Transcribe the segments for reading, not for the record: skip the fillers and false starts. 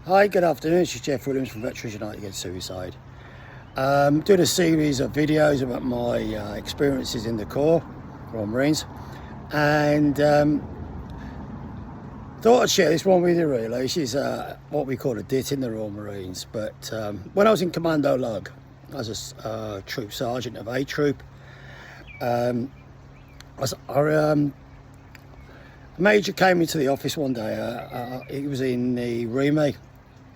Hi, good afternoon. This is Jeff Williams from Veterans United Against Suicide. Doing a series of videos about my experiences in the Corps, Royal Marines, and thought I'd share this one with you really. This is what we call a DIT in the Royal Marines, but when I was in Commando Log as a troop sergeant of A Troop, a major came into the office one day. He was in the REME,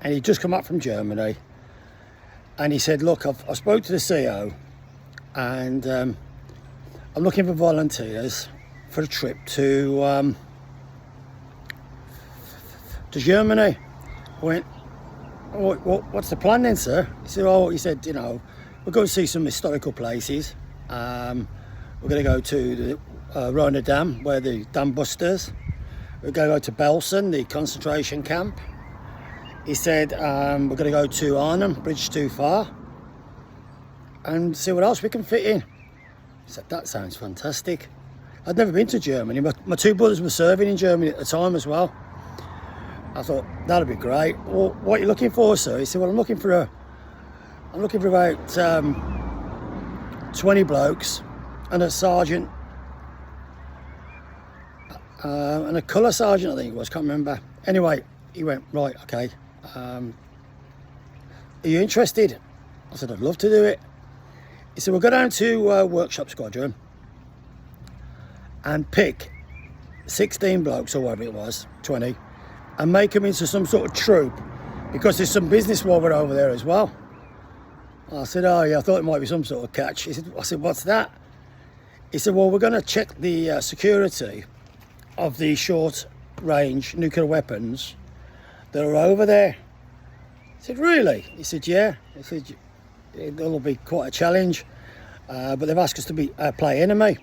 and he'd just come up from Germany, and he said, look, I've spoke to the CO, and I'm looking for volunteers for a trip to Germany. I went, what's the plan then, sir? He said, we're going to see some historical places. We're going to go to the Arnhem Dam, where the dam busters. We're going to go to Belsen, the concentration camp. He said, we're going to go to Arnhem, bridge too far, and see what else we can fit in. I said, that sounds fantastic. I'd never been to Germany. My two brothers were serving in Germany at the time as well. I thought, that'd be great. Well, what are you looking for, sir? He said, well, I'm looking for about 20 blokes and a sergeant, and a colour sergeant, I think it was, can't remember. Anyway, he went, right, okay. Are you interested? I said, I'd love to do it. He said, we'll go down to Workshop Squadron and pick 16 blokes, or whatever it was, 20, and make them into some sort of troop, because there's some business war over there as well. I said, oh yeah, I thought it might be some sort of catch. I said, what's that? He said, well, we're going to check the security of the short range nuclear weapons that are over there. I said, really? He said, yeah. He said, it'll be quite a challenge, but they've asked us to play enemy.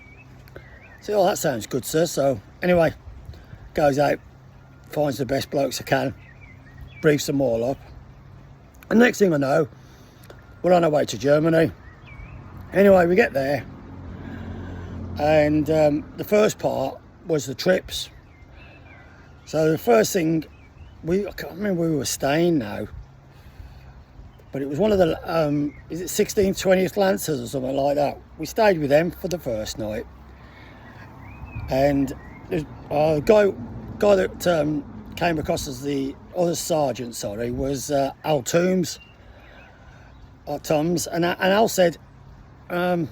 I said, oh, that sounds good, sir. So anyway, goes out, finds the best blokes I can, briefs them all up, and next thing I know, we're on our way to Germany. Anyway, we get there, and the first part was the trips. So the first thing, I can't remember where we were staying now, but it was one of the, is it 16th, 20th Lancers or something like that. We stayed with them for the first night, and the guy that came across as the other sergeant, was Al Toombs, and Al said, we're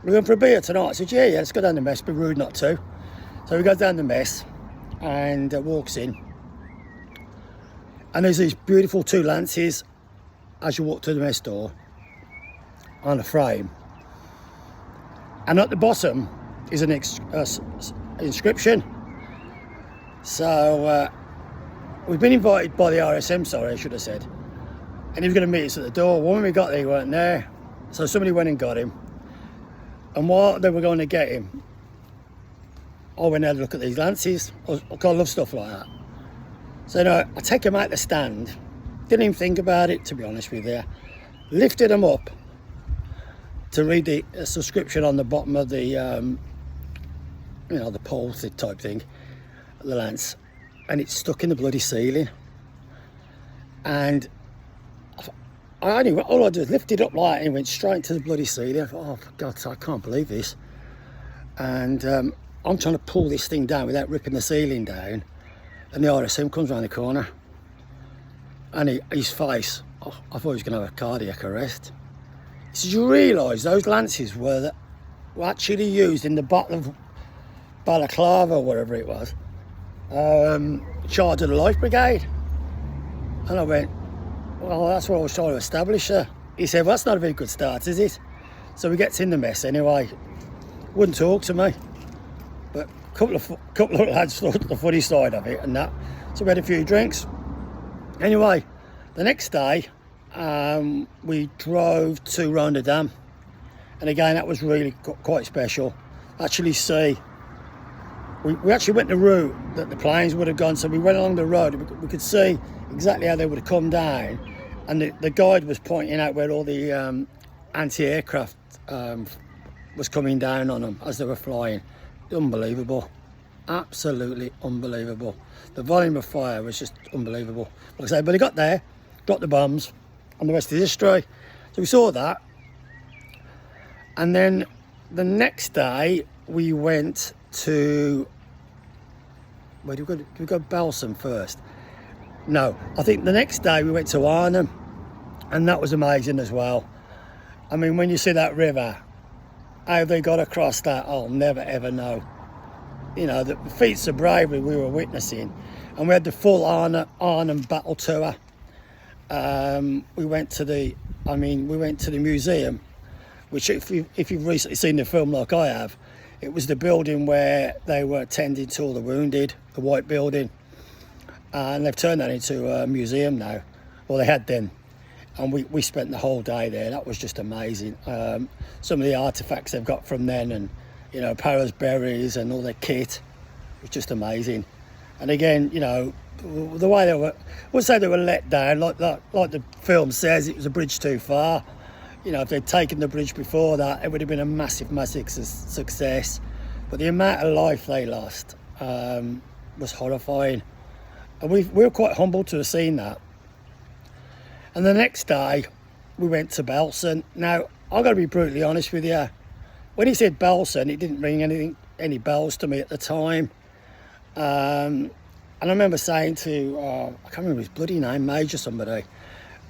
going for a beer tonight. I said, yeah, let's go down the mess, be rude not to. So we go down the mess, and walks in, and there's these beautiful two lances as you walk through the mess door on a frame, and at the bottom is an inscription. So we've been invited by the RSM, I should have said, and he was going to meet us at the door. When we got there, he weren't there, so somebody went and got him, and while they were going to get him, I went and had a look at these lances. I love stuff like that. So I take them out the stand, didn't even think about it, to be honest with you. Lifted them up to read the subscription on the bottom of the, the pole type thing, the lance, and it's stuck in the bloody ceiling. And all I did was lift it up like, and it went straight into the bloody ceiling. I thought, oh, for God's sake, I can't believe this. And I'm trying to pull this thing down without ripping the ceiling down, and the RSM comes around the corner, and his face, I thought he was going to have a cardiac arrest. He said, you realise those lances were actually used in the Battle of Balaclava, or whatever it was, charge of the Life Brigade? And I went, well, that's what I was trying to establish, sir. He said, well, that's not a very good start, is it? So we gets in the mess anyway. Wouldn't talk to me, but a couple of lads thought the funny side of it and that. So we had a few drinks. Anyway, the next day, we drove to Arnhem Dam, and again, that was really quite special. Actually, we actually went the route that the planes would have gone, so we went along the road. We could see exactly how they would have come down, and the guide was pointing out where all the anti-aircraft was coming down on them as they were flying. Unbelievable. Absolutely unbelievable. The volume of fire was just unbelievable. Like I say, but he got there, dropped the bombs, and the rest is history. So we saw that. And then the next day, we went to... Where did we go? Did we go Belsen first? No, I think the next day we went to Arnhem, and that was amazing as well. I mean, when you see that river, how they got across that, I'll never ever know. You know, the feats of bravery we were witnessing, and we had the full Arnhem battle tour. We went to the museum, which if you've recently seen the film like I have, it was the building where they were attending to all the wounded, the white building. And they've turned that into a museum now. Well, they had then. And we spent the whole day there. That was just amazing. Some of the artefacts they've got from then, and, you know, Paris berries and all their kit, was just amazing. And again, you know, the way they were, I would say they were let down, like the film says, it was a bridge too far. You know, if they'd taken the bridge before that, it would have been a massive, massive success. But the amount of life they lost was horrifying. And we were quite humbled to have seen that. And the next day, we went to Belsen. Now, I've got to be brutally honest with you. When he said Belsen, it didn't ring any bells to me at the time. And I remember saying to, I can't remember his bloody name, Major somebody.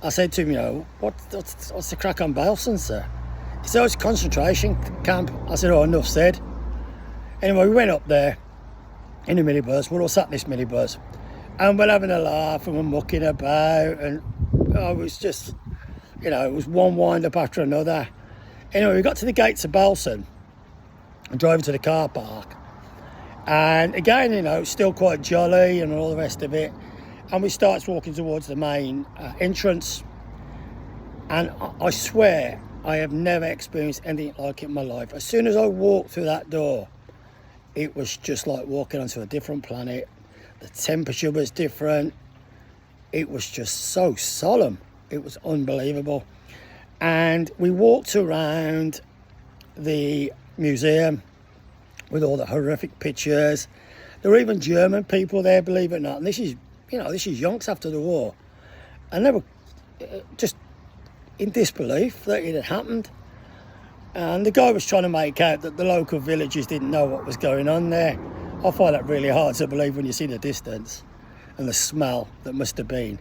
I said to him, you know, what's the crack on Belsen, sir? He said, oh, it's a concentration camp. I said, oh, enough said. Anyway, we went up there in a minibus. We're all sat in this minibus. And we're having a laugh and we're mucking about, and it was just, you know, it was one wind up after another. Anyway, we got to the gates of Belsen and drove to the car park. And again, you know, still quite jolly and all the rest of it. And we start walking towards the main entrance. And I swear, I have never experienced anything like it in my life. As soon as I walked through that door, it was just like walking onto a different planet. The temperature was different. It was just so solemn. It was unbelievable. And we walked around the museum with all the horrific pictures. There were even German people there, believe it or not. And this is, you know, this is yonks after the war. And they were just in disbelief that it had happened. And the guy was trying to make out that the local villagers didn't know what was going on there. I find that really hard to believe when you see the distance and the smell that must have been.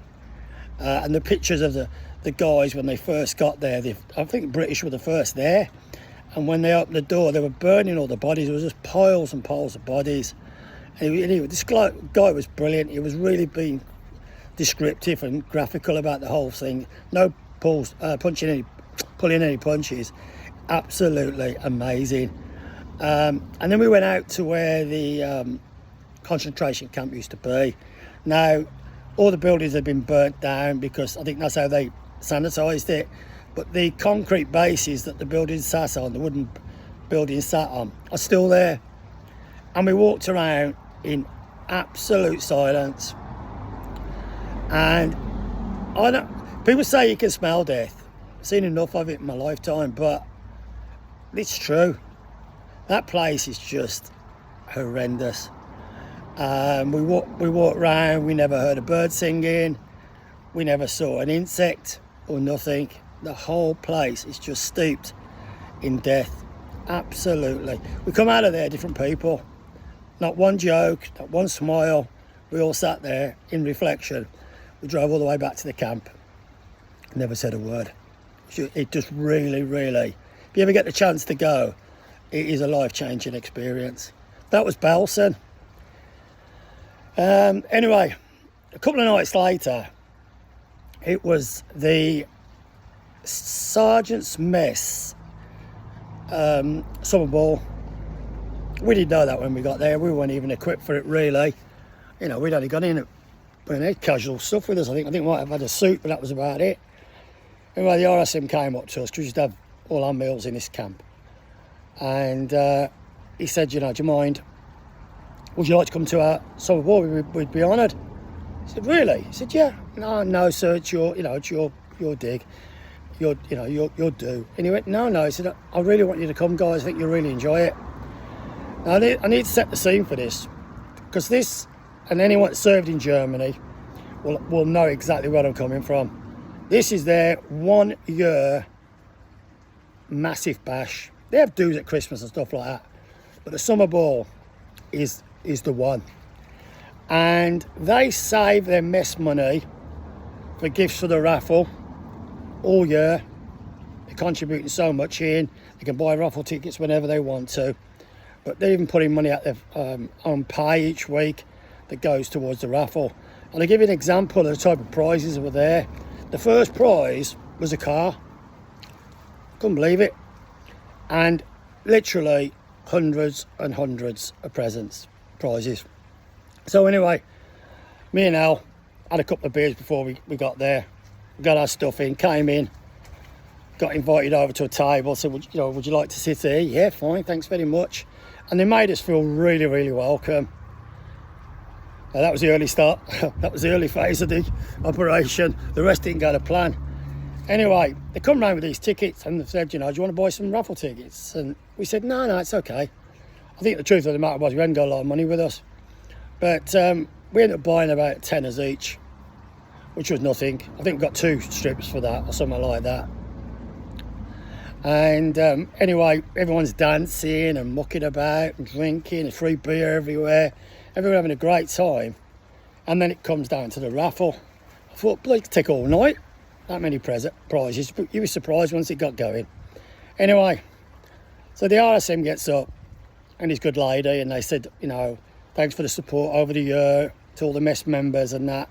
And the pictures of the guys when they first got there, I think the British were the first there. And when they opened the door, they were burning all the bodies. There was just piles and piles of bodies. And anyway, this guy was brilliant. He was really being descriptive and graphical about the whole thing. No pulling any punches. Absolutely amazing. And then we went out to where the concentration camp used to be. Now, all the buildings had been burnt down because I think that's how they sanitised it. But the concrete bases that the buildings sat on, the wooden buildings sat on, are still there. And we walked around in absolute silence. And people say you can smell death. I've seen enough of it in my lifetime, but it's true. That place is just horrendous. We walked around, we never heard a bird singing, we never saw an insect or nothing. The whole place is just steeped in death. Absolutely. We come out of there different people. Not one joke, not one smile. We all sat there in reflection. We drove all the way back to the camp. Never said a word. It just really, really, if you ever get the chance to go, it is a life-changing experience. That was Belsen. Anyway, a couple of nights later, it was the Sergeant's Mess summer ball. We didn't know that when we got there. We weren't even equipped for it, really. You know, we'd only got in it, casual stuff with us. I think we might have had a suit, but that was about it. Anyway, the RSM came up to us because we used to have all our meals in this camp. And he said, you know, do you mind? Would you like to come to our summer ball? We'd be honoured. I said, really? He said, yeah. No, sir, it's your dig. Your do. And he went, no. He said, I really want you to come, guys. I think you'll really enjoy it. Now, I need to set the scene for this. because this, and anyone that served in Germany will know exactly where I'm coming from. This is their 1 year massive bash. They have dues at Christmas and stuff like that, but the summer ball is the one. And they save their mess money for gifts for the raffle all year. They're contributing so much in. They can buy raffle tickets whenever they want to, but they're even putting money out their on pay each week that goes towards the raffle. And I'll give you an example of the type of prizes that were there. The first prize was a car. Couldn't believe it. And literally hundreds and hundreds of prizes. So anyway, me and Al had a couple of beers before we got there. We got our stuff in, came in, got invited over to a table, said, would you like to sit here? Yeah, fine, thanks very much. And they made us feel really, really welcome. That was the early start. That was the early phase of the operation. The rest didn't go to plan. Anyway, they come round with these tickets and they said, do you want to buy some raffle tickets? And we said, no, it's okay. I think the truth of the matter was we hadn't got a lot of money with us. But we ended up buying about tenner each, which was nothing. I think we got 2 strips for that or something like that. And anyway, everyone's dancing and mucking about and drinking, and free beer everywhere. Everyone having a great time. And then it comes down to the raffle. I thought, bloody take all night. That many prizes. You were surprised once it got going. Anyway, so the RSM gets up and his good lady, and they said, thanks for the support over the year to all the mess members and that.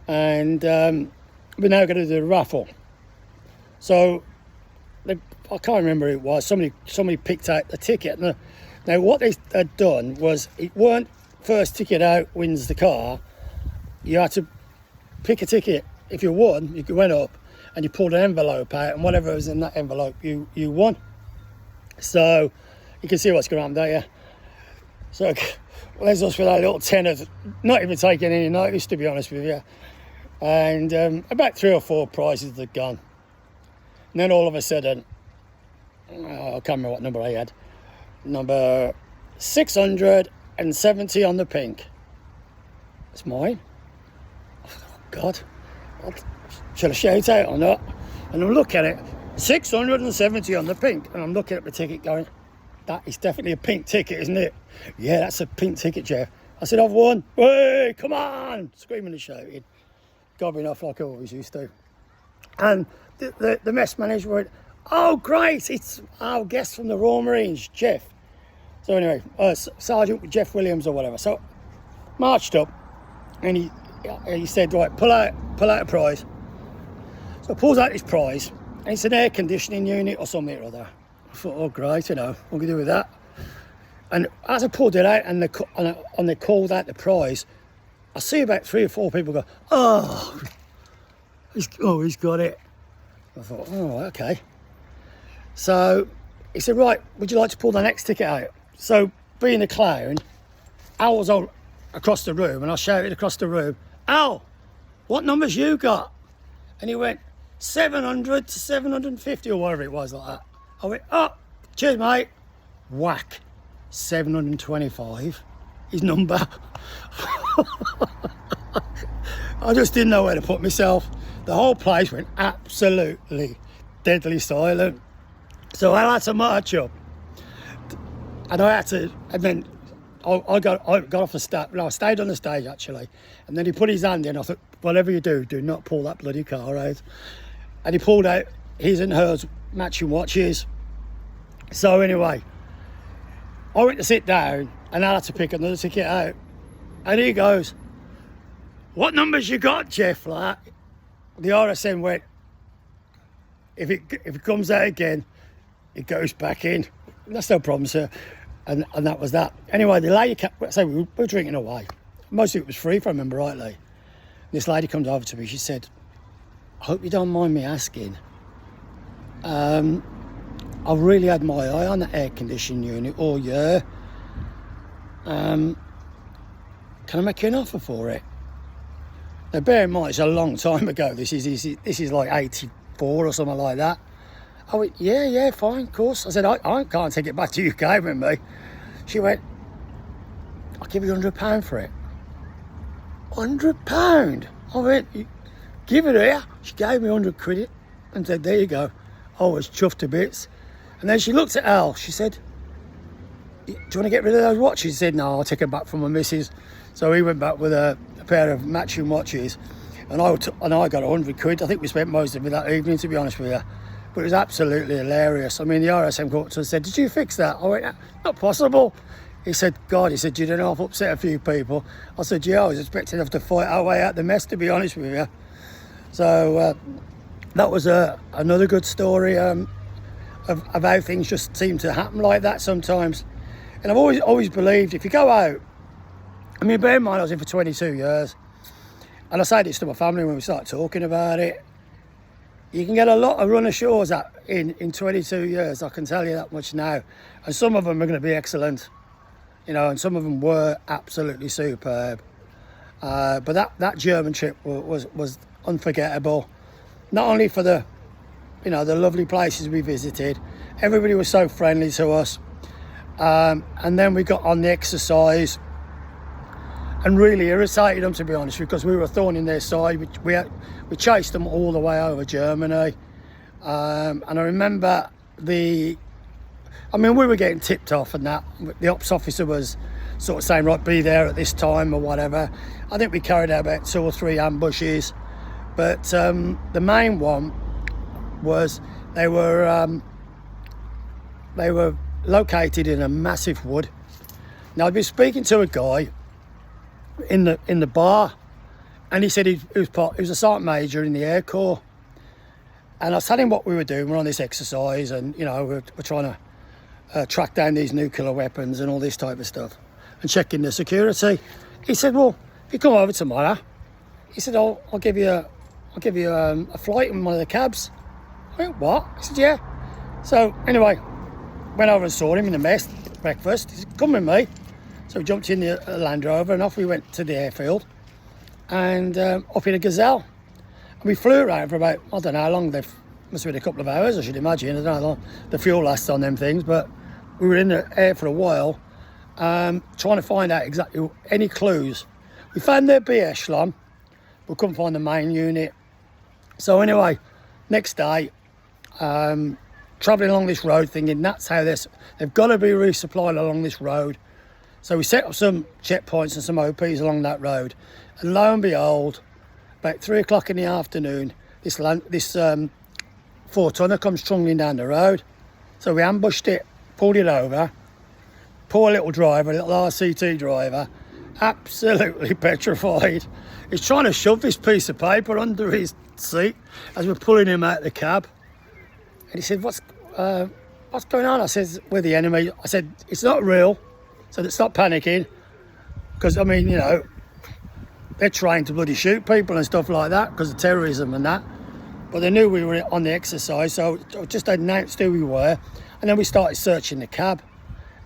And we're now going to do the raffle. So I can't remember who it was. Somebody picked out the ticket. Now what they had done was, it weren't first ticket out wins the car. You had to pick a ticket. If you won, you went up and you pulled an envelope out, and whatever was in that envelope, you won. So you can see what's going on there. So there's us with our little tenner, not even taking any notice, to be honest with you. And about 3 or 4 prizes had gone. And then all of a sudden, I can't remember what number I had. Number 670 on the pink. It's mine. Oh, God. Shall I shout out or not? And I'm looking at it, 670 on the pink. And I'm looking at the ticket going, that is definitely a pink ticket, isn't it? Yeah, that's a pink ticket, Jeff. I said, I've won. Hey, come on! Screaming and shouting. Gobbing off like I always used to. And the mess manager went, oh, great, it's our guest from the Royal Marines, Jeff. So anyway, Sergeant Jeff Williams or whatever. So marched up, and he said, right, pull out a prize. So pulls out his prize, and it's an air conditioning unit or something or other. I thought, oh, great, what can we do with that? And as I pulled it out and they called out the prize, I see about 3 or 4 people go, oh, he's got it. I thought, oh, okay. So he said, right, would you like to pull the next ticket out? So being a clown, Al was all across the room, and I shouted across the room, Al, what numbers you got? And he went, 700 to 750 or whatever it was like that. I went, oh, cheers, mate. Whack, 725, his number. I just didn't know where to put myself. The whole place went absolutely deadly silent. So I had to march up, and then I got off the stage. No, I stayed on the stage actually, and then he put his hand in. I thought, whatever you do not pull that bloody car out. And he pulled out his and hers matching watches. So anyway, I went to sit down, and I had to pick another ticket out. And he goes, what numbers you got, Jeff? Like, the RSM went, if it comes out again, it goes back in. That's no problem, sir. And that was that. Anyway, the lady kept, so we were drinking away. Most of it was free, if I remember rightly. This lady comes over to me, she said, I hope you don't mind me asking. I've really had my eye on the air conditioning unit all year. Can I make you an offer for it? Now bear in mind, it's a long time ago. This is like 84 or something like that. I went, yeah, fine, of course. I said, I can't take it back to UK with me. She went, I'll give you £100 for it. £100? I went, give it here. She gave me 100 quid and said, there you go. I was chuffed to bits. And then she looked at Al. She said, do you want to get rid of those watches? He said, no, I'll take them back from my missus. So he went back with a pair of matching watches. And I got 100 quid. I think we spent most of it that evening, to be honest with you. But it was absolutely hilarious. I mean, the RSM called and said, did you fix that? I went, not possible. He said, God, he said, you don't know, I've upset a few people. I said, yeah, I was expecting to have to fight our way out the mess, to be honest with you. So that was another good story of how things just seem to happen like that sometimes. And I've always believed if you go out, I mean, bear in mind I was in for 22 years, and I say this to my family when we start talking about it, you can get a lot of run ashores in 22 years, I can tell you that much now. And some of them are going to be excellent, you know, and some of them were absolutely superb. But that German trip was unforgettable, not only for the lovely places we visited. Everybody was so friendly to us. And then we got on the exercise and really irritated them, to be honest, because we were a thorn in their side. We chased them all the way over Germany. And I remember we were getting tipped off and that. The ops officer was sort of saying, right, be there at this time or whatever. I think we carried out about 2 or 3 ambushes. But the main one was they were located in a massive wood. Now, I'd been speaking to a guy in the bar, and he said he was a sergeant major in the Air Corps. And I was telling him what we were doing. We're on this exercise, and you know we're trying to track down these nuclear weapons and all this type of stuff, and checking the security. He said, "Well, if you come over tomorrow," he said, "I'll give you a flight in one of the cabs." I went, "What?" He said, "Yeah." So anyway, went over and saw him in the mess, breakfast. He said, "Come with me." So we jumped in the Land Rover and off we went to the airfield and up in a Gazelle. And we flew around for about, I don't know how long, must have been a couple of hours, I should imagine. I don't know how long the fuel lasts on them things, but we were in the air for a while trying to find out exactly any clues. We found their B echelon, but couldn't find the main unit. So anyway, next day, travelling along this road thinking that's how they've got to be resupplied along this road. So we set up some checkpoints and some OPs along that road, and lo and behold, about 3 o'clock in the afternoon, this 4-tonner comes trundling down the road. So we ambushed it, pulled it over. Poor little driver, little RCT driver, absolutely petrified. He's trying to shove this piece of paper under his seat as we're pulling him out of the cab. And he said, what's going on? I said, we're the enemy. I said, it's not real. So stop panicking, because I mean, you know, they're trying to bloody shoot people and stuff like that because of terrorism and that. But they knew we were on the exercise, so just announced who we were, and then we started searching the cab.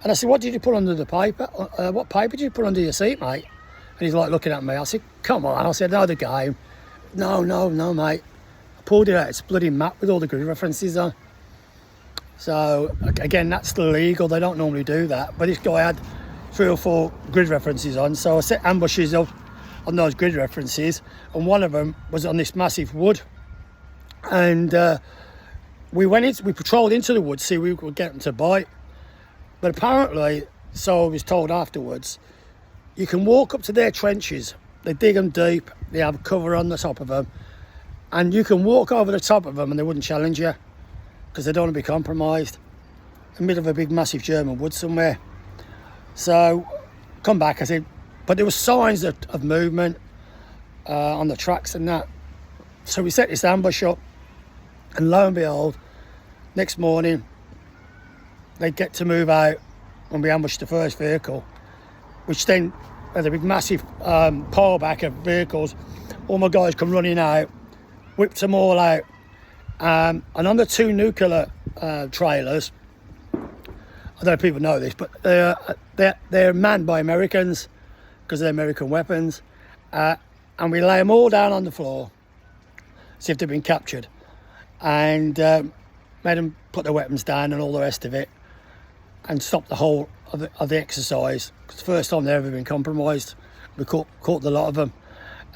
And I said, what did you put under the paper? What paper did you put under your seat, mate? And he's like looking at me. I said, come on. I said, no, the game. No, mate. I pulled it out. It's a bloody map with all the grid references on. So again, that's illegal. They don't normally do that. But this guy had 3 or 4 grid references on, so I set ambushes up on those grid references, and one of them was on this massive wood. And we patrolled into the woods, see if we could get them to bite. But apparently, so I was told afterwards, you can walk up to their trenches. They dig them deep. They have cover on the top of them, and you can walk over the top of them, and they wouldn't challenge you because they don't want to be compromised. In the middle of a big, massive German wood somewhere. So, come back. I said, but there were signs of movement on the tracks and that. So we set this ambush up, and lo and behold, next morning they get to move out when we ambushed the first vehicle, which then had a big massive pile back of vehicles. All my guys come running out, whipped them all out, and on the 2 nuclear trailers, I don't know if people know this, but they're manned by Americans because of their American weapons, and we lay them all down on the floor, see if they've been captured, and made them put their weapons down and all the rest of it, and stop the whole of the exercise, It's the first time they've ever been compromised. We caught the lot of them.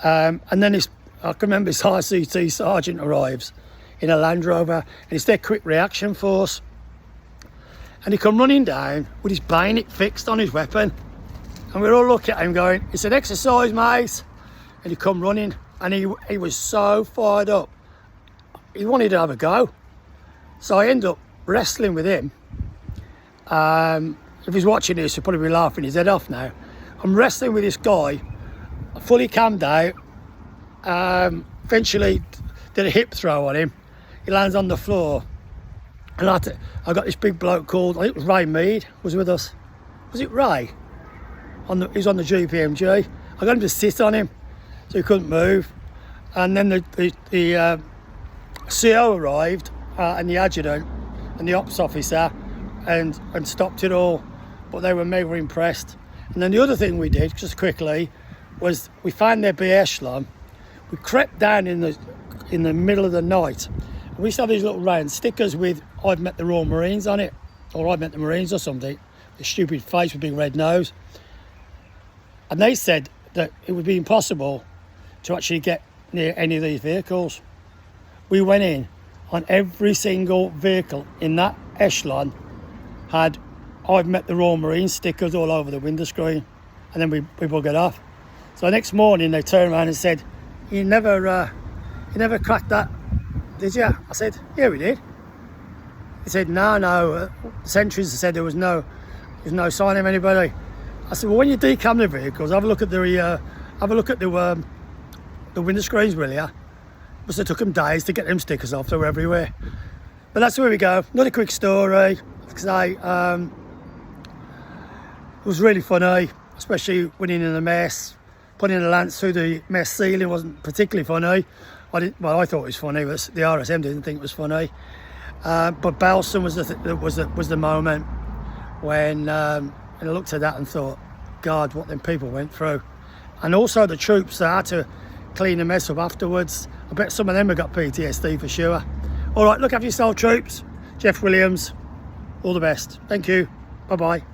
And then I can remember this RCT sergeant arrives in a Land Rover, and it's their quick reaction force. And he come running down with his bayonet fixed on his weapon. And we're all looking at him going, it's an exercise, mate. And he come running, and he was so fired up. He wanted to have a go. So I end up wrestling with him. If he's watching this, he'll probably be laughing his head off now. I'm wrestling with this guy, fully cammed out. Eventually did a hip throw on him. He lands on the floor. And I got this big bloke called, I think it was Ray Mead, was with us. Was it Ray? He's on the GPMG. I got him to sit on him, so he couldn't move. And then the CO arrived, and the adjutant, and the ops officer, and stopped it all. But they were mega impressed. And then the other thing we did, just quickly, was we found their B echelon. We crept down in the middle of the night. And we used to have these little round stickers with "I've met the Royal Marines" on it, or "I've met the Marines" or something. The stupid face with big red nose. And they said that it would be impossible to actually get near any of these vehicles. We went in on every single vehicle in that echelon had "I've met the Royal Marines" stickers all over the window screen, and then we buggered off. So the next morning they turned around and said, you never cracked that, did you? I said, yeah, we did. He said, no, sentries said there was no sign of anybody. I said, well, when you decam the vehicles, have a look at the window screens, will you? Must have took them days to get them stickers off. They were everywhere. But that's where we go. Another quick story. Like I say, it was really funny, especially winning in the mess. Putting a lance through the mess ceiling wasn't particularly funny. I thought it was funny, but the RSM didn't think it was funny. But Belsen was the moment when I looked at that and thought, God, what them people went through. And also the troops that had to clean the mess up afterwards. I bet some of them have got PTSD for sure. All right, look after yourself, troops. Jeff Williams, all the best. Thank you. Bye-bye.